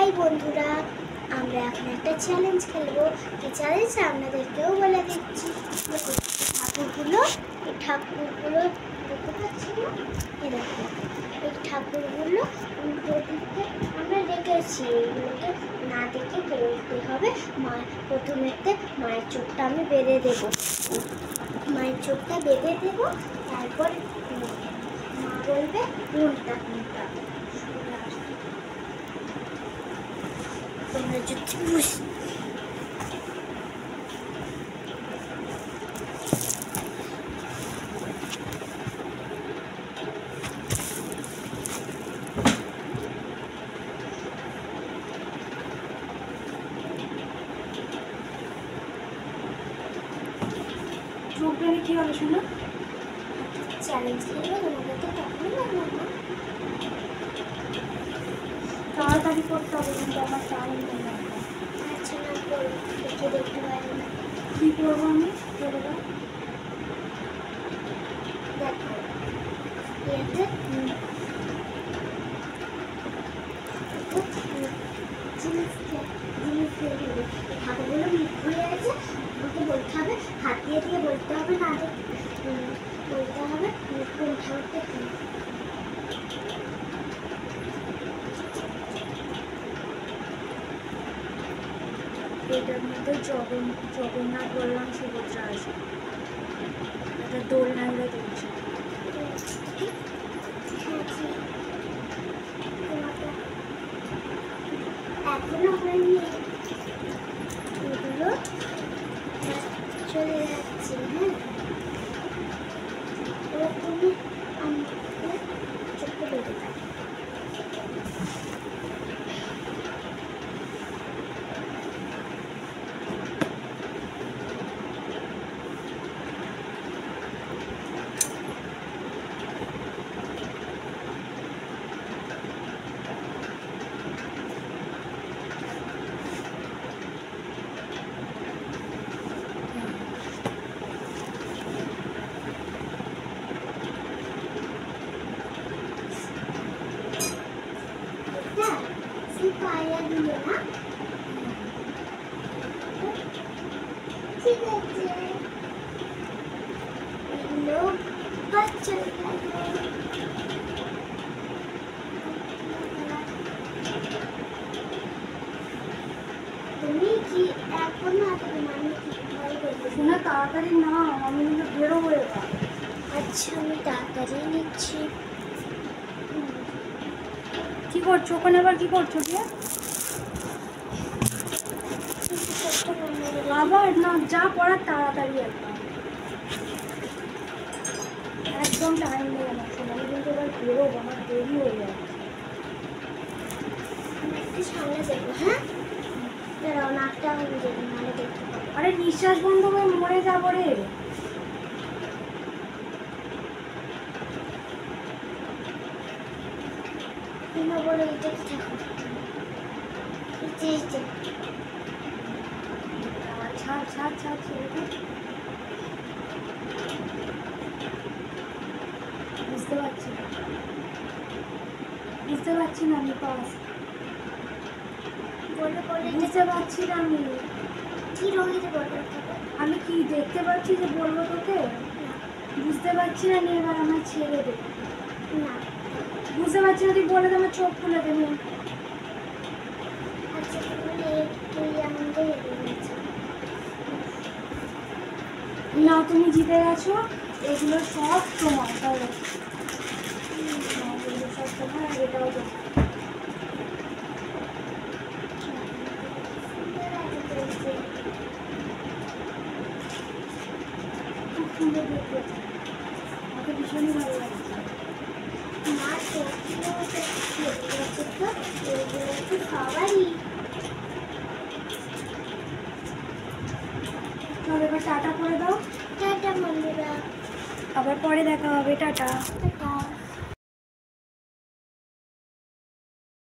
High বন্ধুরা, আমরা এখন একটা চ্যালেঞ্জ খেলবো। এই চ্যালেঞ্জ আপনাদেরকেও বলে দিচ্ছি। দেখুন ঠাকুরগুলো, এই ঠাকুরগুলো দেখতে পাচ্ছি না, এই দেখো এই ঠাকুরগুলো উল্টো দিকে আমরা রেখেছি। এইগুলোকে না দেখে বেরোতে হবে। প্রথমেতে মায়ের চোখটা আমি বেঁধে দেবো। মায়ের চোখটা বেঁধে দেবো, তারপর মা বলবে কোনটা কোনটা। তোমরা যদি চোখ বেঁধে কি হবে শোনো? চ্যালেঞ্জ খেলবে, তোমাকে তো তখনই বলবো না। তাড়াতাড়ি করতে হবে, কিন্তু আমার টাইম নেই। আচ্ছা না, করো, দেখে দেখতে পারি না। কী করবো আমি? বলে দাও। দেখো এতে জিনিস দিয়ে দেবে। ঠাকুরগুলো ঘুরে আছে, আমাকে বলতে হবে, হাত দিয়ে দিয়ে বলতে হবে, না বলতে হবে কোন ঠাকুরটা কি। এটার মধ্যে জগন্নাথ বলরাম সুভদ্রা আছে। একটা দোল নাড়লে তুলছে। এখনো হয়নি, এগুলো চলে যাচ্ছে। হ্যাঁ, এবার তুমি আমাকে চোখে বেঁধে দাও। পায়া দিলে না, ঠিক আছে। এগুলো বাচ্চা তুমি কি এখনো মানে কি ভয় করবে? শোনা তাড়াতাড়ি না, আমি কিন্তু বেরোবো এবার। আচ্ছা, আমি তাড়াতাড়ি নিচ্ছি। কি করছো ওখানে? আবার কি করছো দিয়ে? আবার না, যা করার তাড়াতাড়ি একদম টাইম নেই আমার। শোনা, আমি কিন্তু এবার বেরোবো, আমার দেরি হয়ে যাচ্ছে। একটু সামনে যাবো। হ্যাঁ, দাঁড়াও, নাকটা আমি দেবো, নাহলে দেখতে পাবো। আরে নিঃশ্বাস বন্ধ হয়ে মরে যাবো রে। কিনা বলে এটা কি ঠাকুর? ছাড় ছাড় ছাড়, ছেড়ে দে। বুঝতে পারছি না, বুঝতে পারছি না আমি পাস। বলে বলে বুঝতে পারছি না আমি। কি রঙের বলে? আমি কি দেখতে পাচ্ছি যে বলবো তোকে? বুঝতে পারছি না, নিয়ে এবার আমার ছেড়ে দে। না, বুঝতে পারছি না, তুই বলে দে, আমার চোখ খুলে দেবে। আচ্ছা তাহলে তুই আমাদের না, তুমি জিতে গেছো। এগুলো সব তোমার, তাহলে এগুলো সব তোমার, আর এটাও তোমার। খুব সুন্দর দেখতে, আমাকে ভীষণই ভালো লাগছে। মা তো সবারই। তাহলে এবার টাটা করে দাও। টাটা বন্ধুরা, আবার পরে দেখা হবে, টাটা।